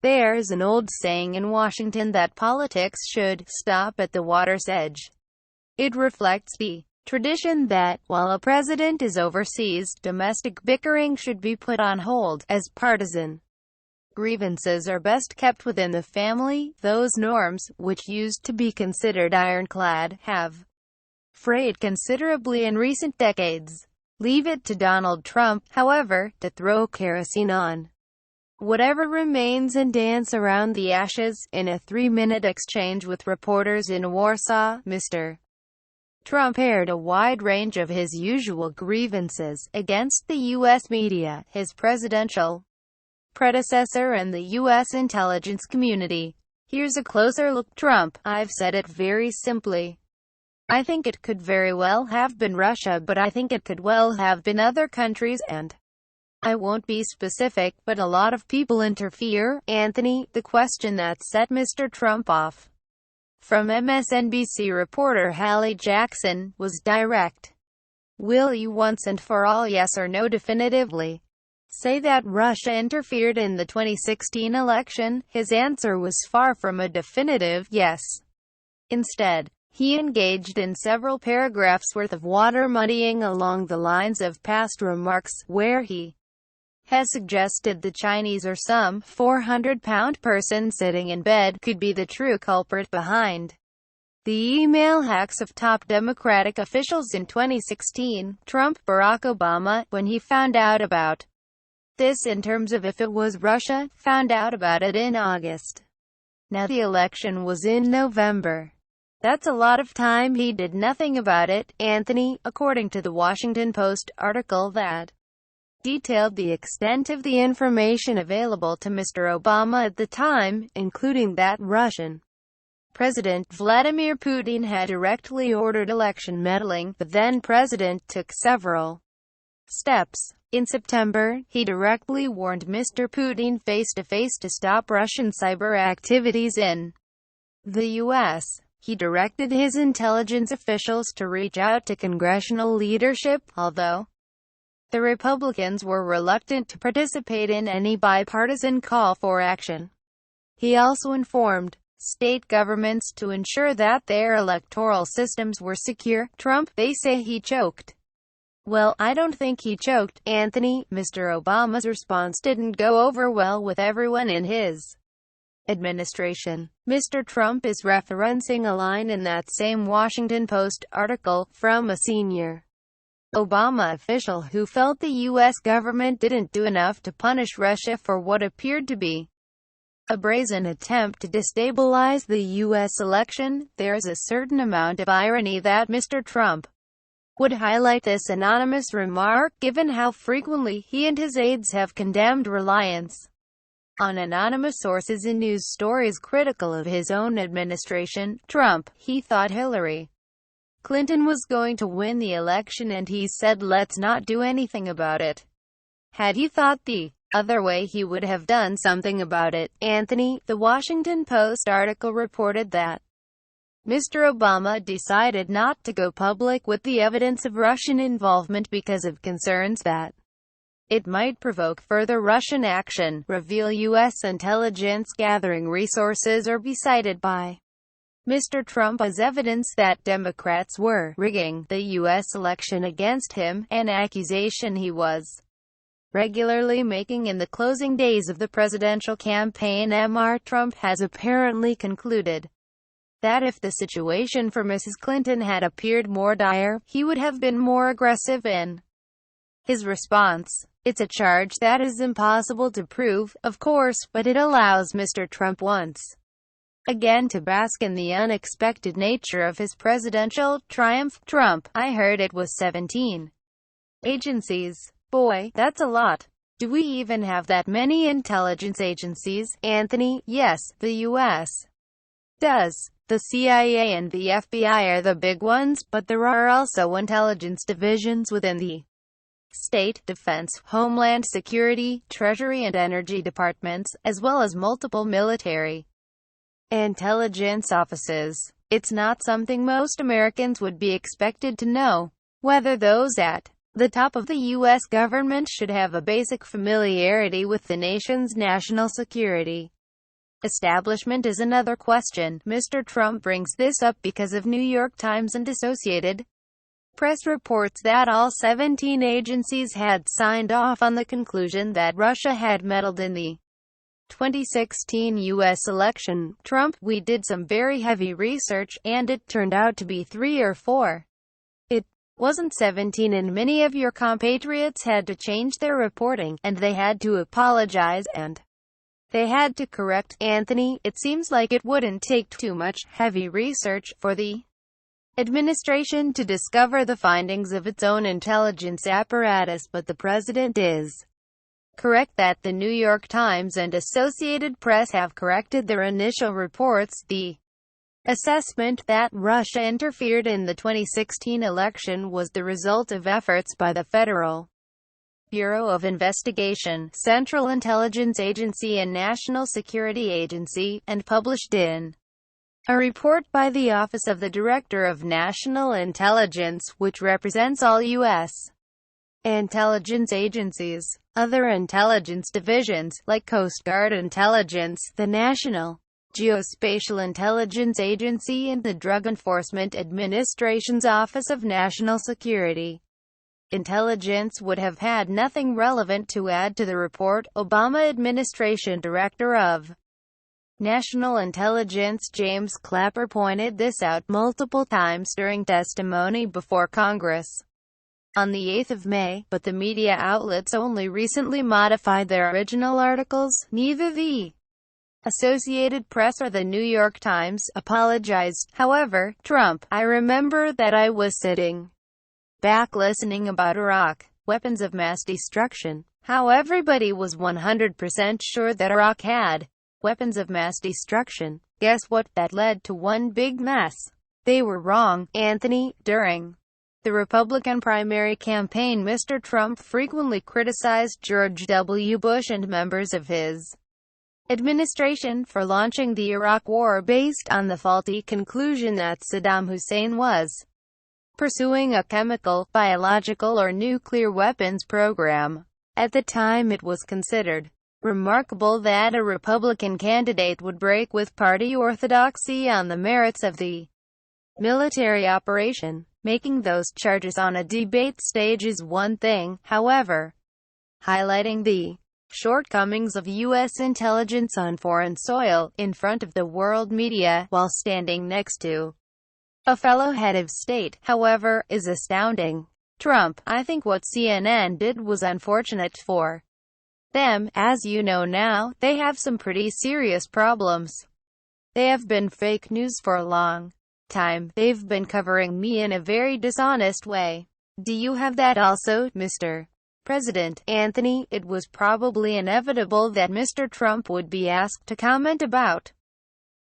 There's an old saying in Washington that politics should stop at the water's edge. It reflects the tradition that, while a president is overseas, domestic bickering should be put on hold, as partisan grievances are best kept within the family. Those norms, which used to be considered ironclad, have frayed considerably in recent decades. Leave it to Donald Trump, however, to throw kerosene on whatever remains and dance around the ashes. In a 3-minute exchange with reporters in Warsaw, Mr. Trump aired a wide range of his usual grievances against the U.S. media, his presidential predecessor, and the U.S. intelligence community. Here's a closer look. Trump: I've said it very simply. I think it could very well have been Russia, but I think it could well have been other countries, and I won't be specific, but a lot of people interfere. Anthony: The question that set Mr. Trump off from MSNBC reporter Hallie Jackson was direct. Will you once and for all, yes or no, definitively say that Russia interfered in the 2016 election? His answer was far from a definitive yes. Instead, he engaged in several paragraphs worth of water muddying along the lines of past remarks, where he has suggested the Chinese or some 400-pound person sitting in bed could be the true culprit behind the email hacks of top Democratic officials in 2016. Trump: Barack Obama, when he found out about this in terms of if it was Russia, found out about it in August. Now the election was in November. That's a lot of time he did nothing about it. Anthony: According to the Washington Post article that detailed the extent of the information available to Mr. Obama at the time, including that Russian President Vladimir Putin had directly ordered election meddling, the then president took several steps. In September, he directly warned Mr. Putin face-to-face to stop Russian cyber activities in the U.S. He directed his intelligence officials to reach out to congressional leadership, although the Republicans were reluctant to participate in any bipartisan call for action. He also informed state governments to ensure that their electoral systems were secure. Trump: They say he choked. Well, I don't think he choked. Anthony: Mr. Obama's response didn't go over well with everyone in his administration. Mr. Trump is referencing a line in that same Washington Post article from a senior Obama official who felt the U.S. government didn't do enough to punish Russia for what appeared to be a brazen attempt to destabilize the U.S. election. There's a certain amount of irony that Mr. Trump would highlight this anonymous remark, given how frequently he and his aides have condemned reliance on anonymous sources in news stories critical of his own administration. Trump: He thought Hillary Clinton was going to win the election and he said let's not do anything about it. Had he thought the other way, he would have done something about it. Anthony: The Washington Post article reported that Mr. Obama decided not to go public with the evidence of Russian involvement because of concerns that it might provoke further Russian action, reveal U.S. intelligence gathering resources, or be cited by Mr. Trump as evidence that Democrats were rigging the U.S. election against him, an accusation he was regularly making in the closing days of the presidential campaign. Mr. Trump has apparently concluded that if the situation for Mrs. Clinton had appeared more dire, he would have been more aggressive in his response. It's a charge that is impossible to prove, of course, but it allows Mr. Trump once again to bask in the unexpected nature of his presidential triumph. Trump: I heard it was 17 agencies. Boy, that's a lot. Do we even have that many intelligence agencies? Anthony: Yes, the U.S. does. The CIA and the FBI are the big ones, but there are also intelligence divisions within the State, Defense, Homeland Security, Treasury and Energy departments, as well as multiple military intelligence offices. It's not something most Americans would be expected to know. Whether those at the top of the U.S. government should have a basic familiarity with the nation's national security establishment is another question. Mr. Trump brings this up because of New York Times and Associated Press reports that all 17 agencies had signed off on the conclusion that Russia had meddled in the 2016 U.S. election. Trump: "We did some very heavy research, and it turned out to be 3 or 4. It wasn't 17, and many of your compatriots had to change their reporting, and they had to apologize, and they had to correct." Anthony: "It seems like it wouldn't take too much heavy research for the administration to discover the findings of its own intelligence apparatus, but the president is correct that the New York Times and Associated Press have corrected their initial reports. The assessment that Russia interfered in the 2016 election was the result of efforts by the Federal Bureau of Investigation, Central Intelligence Agency and National Security Agency, and published in a report by the Office of the Director of National Intelligence, which represents all U.S. intelligence agencies. Other intelligence divisions, like Coast Guard Intelligence, the National Geospatial Intelligence Agency, and the Drug Enforcement Administration's Office of National Security Intelligence, would have had nothing relevant to add to the report. Obama administration Director of National Intelligence James Clapper pointed this out multiple times during testimony before Congress on the 8th of May, but the media outlets only recently modified their original articles. Neither the Associated Press or the New York Times apologized. However, Trump: "I remember that I was sitting back listening about Iraq, weapons of mass destruction, how everybody was 100% sure that Iraq had weapons of mass destruction. Guess what? That led to one big mess. They were wrong." Anthony: "During the Republican primary campaign, Mr. Trump frequently criticized George W. Bush and members of his administration for launching the Iraq War based on the faulty conclusion that Saddam Hussein was pursuing a chemical, biological or nuclear weapons program. At the time, it was considered remarkable that a Republican candidate would break with party orthodoxy on the merits of the military operation. Making those charges on a debate stage is one thing, however, highlighting the shortcomings of U.S. intelligence on foreign soil, in front of the world media, while standing next to a fellow head of state, however, is astounding." Trump: "I think what CNN did was unfortunate for them. As you know now, they have some pretty serious problems. They have been fake news for a long time. They've been covering me in a very dishonest way. Do you have that also, Mr. President?" Anthony: "It was probably inevitable that Mr. Trump would be asked to comment about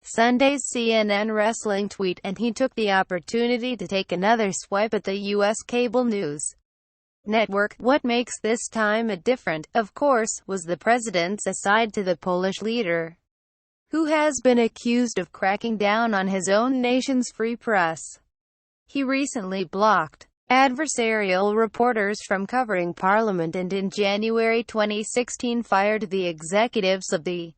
Sunday's CNN wrestling tweet, and he took the opportunity to take another swipe at the U.S. cable news network. What makes this time different, of course, was the president's aside to the Polish leader, who has been accused of cracking down on his own nation's free press. He recently blocked adversarial reporters from covering Parliament and in January 2016 fired the executives of the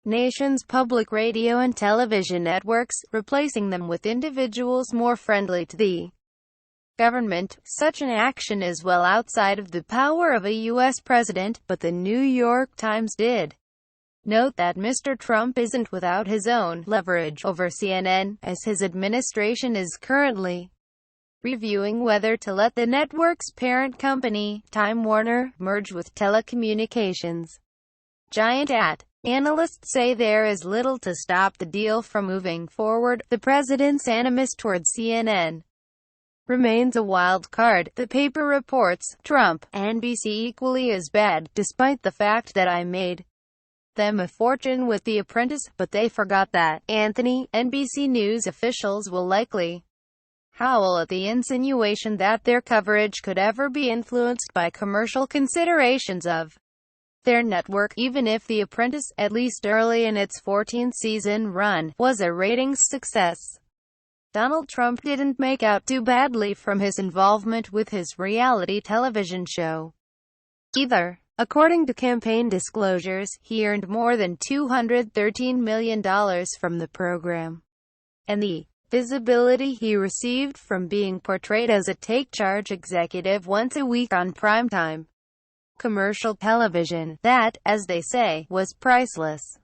nation's public radio and television networks, replacing them with individuals more friendly to the government. Such an action is well outside of the power of a U.S. president, but the New York Times did note that Mr. Trump isn't without his own leverage over CNN, as his administration is currently reviewing whether to let the network's parent company, Time Warner, merge with telecommunications giant AT. Analysts say there is little to stop the deal from moving forward. The president's animus toward CNN remains a wild card. The paper reports: Trump: "NBC equally as bad, despite the fact that I made them a fortune with The Apprentice, but they forgot that." Anthony: "NBC News officials will likely howl at the insinuation that their coverage could ever be influenced by commercial considerations of their network, even if The Apprentice, at least early in its 14th-season run, was a ratings success." Donald Trump didn't make out too badly from his involvement with his reality television show either. According to campaign disclosures, he earned more than $213 million from the program, and the visibility he received from being portrayed as a take-charge executive once a week on primetime commercial television, that, as they say, was priceless.